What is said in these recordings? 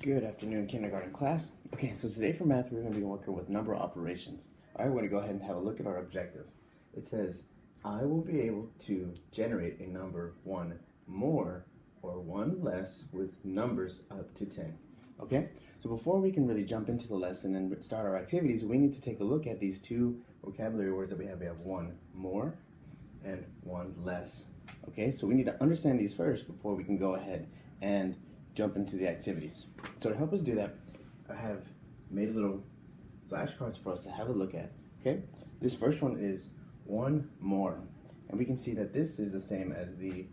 Good afternoon, kindergarten class. Okay, so today for math, we're going to be working with number operations. All right, we're going to go ahead and have a look at our objective. It says, I will be able to generate a number 1 more or 1 less with numbers up to 10. Okay, so before we can really jump into the lesson and start our activities, we need to take a look at these two vocabulary words that we have. We have 1 more and 1 less. Okay, so we need to understand these first before we can go ahead and jump into the activities. So to help us do that, I have made little flashcards for us to have a look at. Okay, this first one is 1 more, and we can see that this is the same as the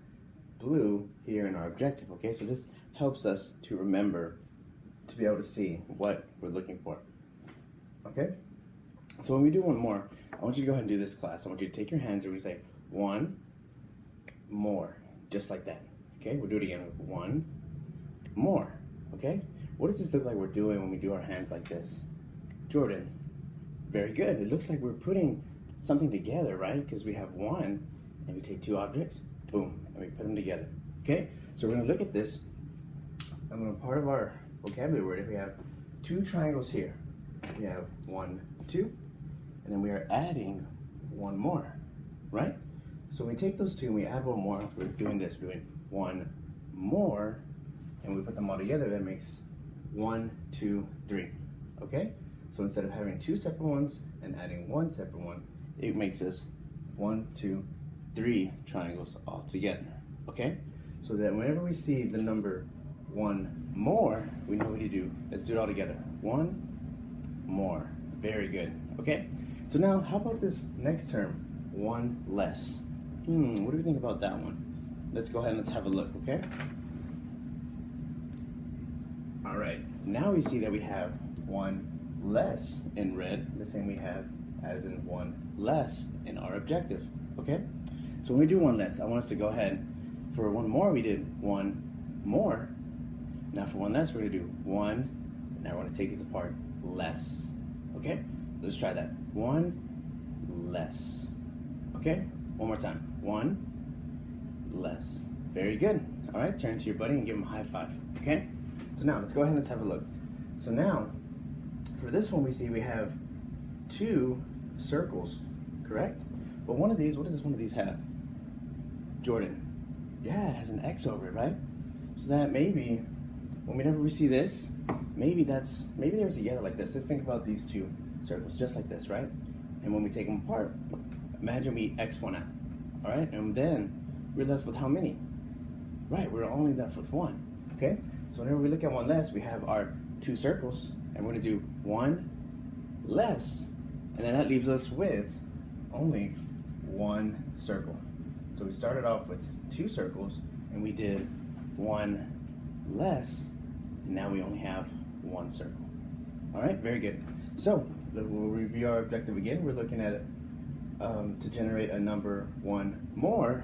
blue here in our objective. Okay, so this helps us to remember, to be able to see what we're looking for. Okay, so when we do 1 more, I want you to go ahead and do this, class. I want you to take your hands and we say 1 more, just like that. Okay, we'll do it again with 1 more. Okay, what does this look like we're doing when we do our hands like this? Jordan, very good. It looks like we're putting something together, right? Because we have 1 and we take 2 objects, boom, and we put them together. Okay, so we're going to look at this, and when part of our vocabulary word, we have 2 triangles here. We have 1, 2, and then we are adding 1 more, right? So when we take those 2 and we add 1 more, we're doing this. We're doing 1 more, and we put them all together. That makes 1, 2, 3. Okay? So instead of having 2 separate ones and adding 1 separate one, it makes us 1, 2, 3 triangles all together. Okay? So that whenever we see the number 1 more, we know what to do. Let's do it all together. 1 more. Very good. Okay? So now, how about this next term? 1 less. What do we think about that one? Let's go ahead and let's have a look, okay? All right, now we see that we have 1 less in red, the same we have as in 1 less in our objective, okay? So when we do 1 less, I want us to go ahead. For 1 more, we did 1 more. Now for 1 less, we're gonna do 1, now we're gonna take these apart, less, okay? Let's try that. 1 less, okay? One more time. 1 less. Very good. All right, turn to your buddy and give him a high five, okay? So now, let's go ahead and let's have a look. So now, for this one, we see we have 2 circles, correct? But one of these, what does one of these have? Jordan. Yeah, it has an X over it, right? So that maybe, whenever we see this, maybe they're together like this. Let's think about these 2 circles, just like this, right? And when we take them apart, imagine we X one out, all right? And then we're left with how many? Right, we're only left with 1, okay? So whenever we look at 1 less, we have our 2 circles, and we're gonna do 1 less, and then that leaves us with only 1 circle. So we started off with 2 circles, and we did 1 less, and now we only have 1 circle. All right, very good. So we'll review our objective again. We're looking at it to generate a number 1 more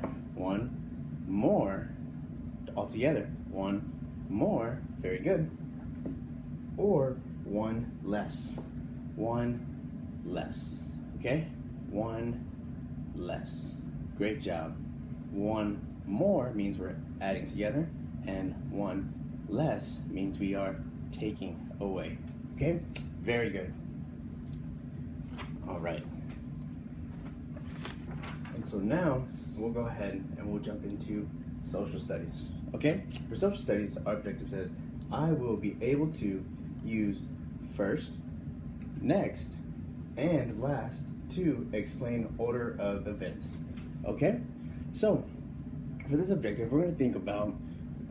altogether. 1 more, very good, or 1 less, okay? 1 less, great job. 1 more means we're adding together, and 1 less means we are taking away, okay? Very good. All right. And so now we'll go ahead and we'll jump into social studies. Okay? For social studies, our objective says, I will be able to use first, next, and last to explain order of events. Okay? So, for this objective, we're going to think about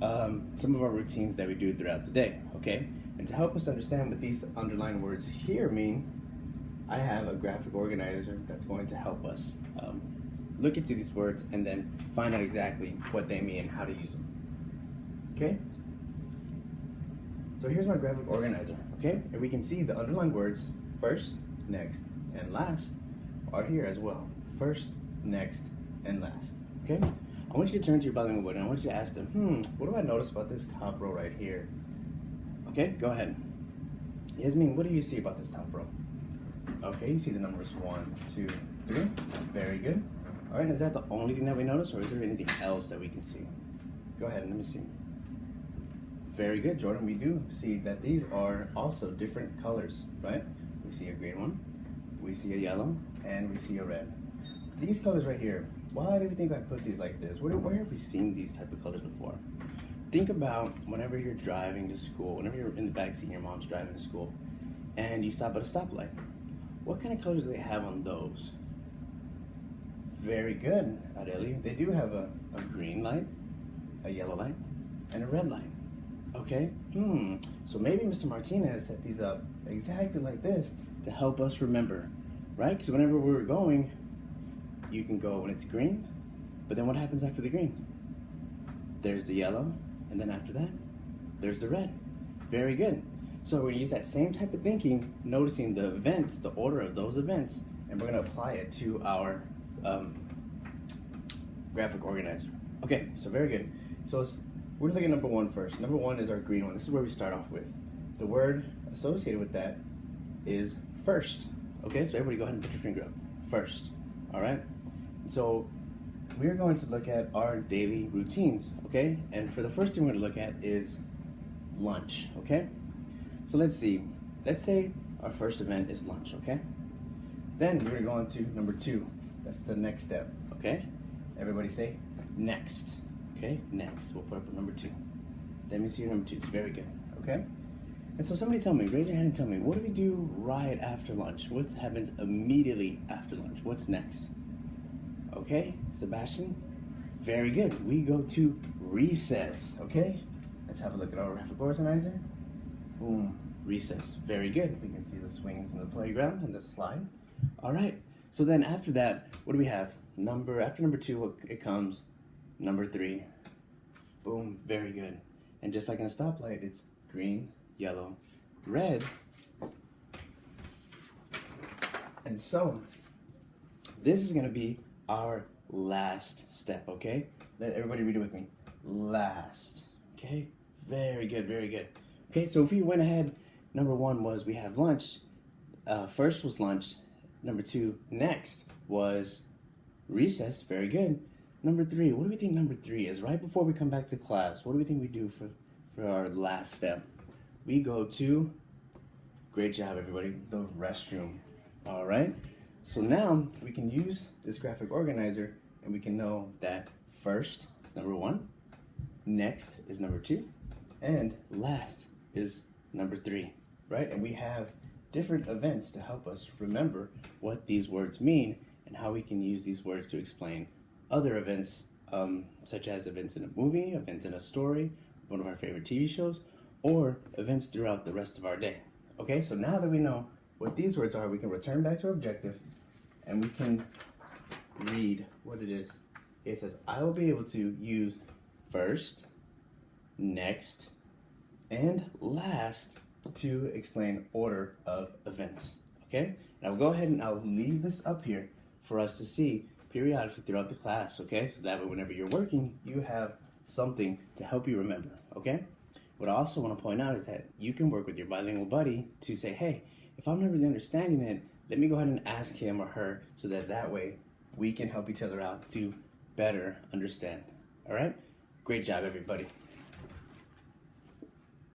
some of our routines that we do throughout the day. Okay? And to help us understand what these underlined words here mean, I have a graphic organizer that's going to help us look into these words and then find out exactly what they mean and how to use them. Okay? So here's my graphic organizer, okay? And we can see the underlined words first, next, and last are here as well. First, next, and last, okay? I want you to turn to your bilingual buddy and I want you to ask them, what do I notice about this top row right here? Okay, go ahead. Yasmin, what do you see about this top row? Okay, you see the numbers 1, 2, 3. Very good. All right, is that the only thing that we notice, or is there anything else that we can see? Go ahead and let me see. Very good, Jordan. We do see that these are also different colors, right? We see a green one, we see a yellow, and we see a red. These colors right here, why do we think I put these like this? Where have we seen these type of colors before? Think about whenever you're driving to school, whenever you're in the backseat and your mom's driving to school, and you stop at a stoplight. What kind of colors do they have on those? Very good, Adeli. They do have a green light, a yellow light, and a red light. Okay, so maybe Mr. Martinez set these up exactly like this to help us remember, right? Because whenever we're going, you can go when it's green, but then what happens after the green? There's the yellow, and then after that, there's the red. Very good. So we're gonna use that same type of thinking, noticing the events, the order of those events, and we're gonna apply it to our graphic organizer. Okay, so very good. So we're looking at number one first. Number one is our green one. This is where we start off with. The word associated with that is first. Okay, so everybody go ahead and put your finger up. First, all right? So we're going to look at our daily routines, okay? And for the first thing we're gonna look at is lunch, okay? So let's see. Let's say our first event is lunch, okay? Then we're gonna go on to number two. That's the next step, okay? Everybody say next. Okay, next, we'll put up number two. Let me see your number two, it's very good, okay? And so somebody tell me, raise your hand and tell me, what do we do right after lunch? What happens immediately after lunch? What's next? Okay, Sebastian, very good. We go to recess, okay? Let's have a look at our graphic organizer. Boom, recess, very good. We can see the swings in the playground and the slide. All right, so then after that, what do we have? After number two, it comes number three. Boom, very good. And just like in a stoplight, it's green, yellow, red. And so, this is gonna be our last step, okay? Let everybody read it with me. Last, okay? Very good, very good. Okay, so if we went ahead, number one was we have lunch. First was lunch. Number two, next was recess, very good. Number three, what do we think number three is? Right before we come back to class, what do we think we do for our last step? We go to, great job everybody, the restroom. All right, so now we can use this graphic organizer and we can know that first is number one, next is number two, and last is number three, right? And we have different events to help us remember what these words mean and how we can use these words to explain other events, such as events in a movie, events in a story, one of our favorite TV shows, or events throughout the rest of our day. Okay, so now that we know what these words are, we can return back to our objective and we can read what it is. It says, I will be able to use first, next, and last to explain order of events. Okay, now we'll go ahead and I'll leave this up here for us to see periodically throughout the class, okay? So that way whenever you're working, you have something to help you remember, okay? What I also want to point out is that you can work with your bilingual buddy to say, hey, if I'm not really understanding it, let me go ahead and ask him or her so that way we can help each other out to better understand, all right? Great job, everybody.